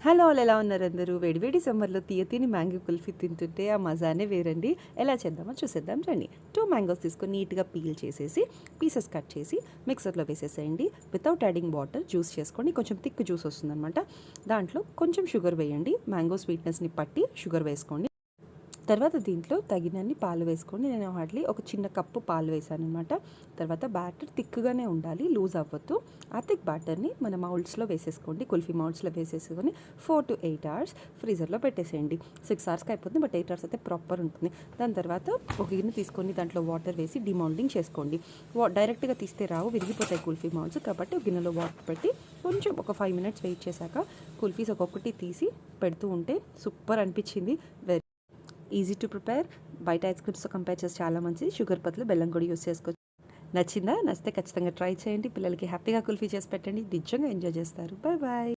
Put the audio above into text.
Hello all ఎలా ఉన్నారు అందరూ? వేడివేడి సమ్మర్‌లో తీయని మ్యాంగో కుల్ఫీ తింటుంటే ఆ మజానే వేరండి. ఎలా చేద్దామో చూసేద్దాం రండి. 2 మ్యాంగోస్ తీసుకొని నీట్‌గా పీల్ చేసేసి పీసెస్ కట్ చేసి మిక్సర్‌లో వేసేసేయండి. వితౌట్ యాడింగ్ వాటర్ జ్యూస్ చేసుకోండి. కొంచెం థిక్ జ్యూస్ వస్తుందనమాట. దాంట్లో కొంచెం షుగర్ వేయండి. మ్యాంగో స్వీట్‌నెస్‌ని పట్టి షుగర్ వేసుకోండి. తర్వాత దీంట్లో తగినన్ని పాలు వేసుకోండి. నేను హార్డ్లీ ఒక చిన్న కప్పు పాలు వేసాననమాట. తర్వాత బ్యాటర్ థిక్‌గానే ఉండాలి, లూజ్ అవ్వద్దు. ఆ థిక్ బ్యాటర్‌ని మన మౌల్డ్స్‌లో వేసేసుకోండి. కుల్ఫీ మౌల్డ్స్‌లో వేసేసుకొని 4-8 అవర్స్ ఫ్రీజర్‌లో పెట్టేసేయండి. 6 అవర్స్‌కి అయిపోతుంది, బట్ 8 అవర్స్ అయితే ప్రాపర్ ఉంటుంది. దాని తర్వాత ఒక గిన్నె తీసుకొని దాంట్లో వాటర్ వేసి డిమౌల్డింగ్ చేసుకోండి. డైరెక్ట్‌గా తీస్తే రావు, విరిగిపోతాయి కుల్ఫీ మౌల్డ్స్. కాబట్టి ఒక గిన్నెలో వాటర్ పెట్టి కొంచెం ఒక 5 మినిట్స్ వెయిట్ చేశాక కుల్ఫీస్ ఒక్కొక్కటి తీసి పెడుతూ ఉంటే సూపర్ అనిపించింది. Easy to prepare. బయట ఐస్ క్రీమ్స్తో కంపేర్ చేసి చాలా మంచిది. షుగర్ బదులు బెల్లం కూడా యూస్ చేసుకోవచ్చు. నచ్చిందా? నచ్చితే ఖచ్చితంగా ట్రై చేయండి. పిల్లలకి హ్యాపీగా కుల్ఫీ చేసి పెట్టండి. నిజంగా ఎంజాయ్ చేస్తారు. Bye bye.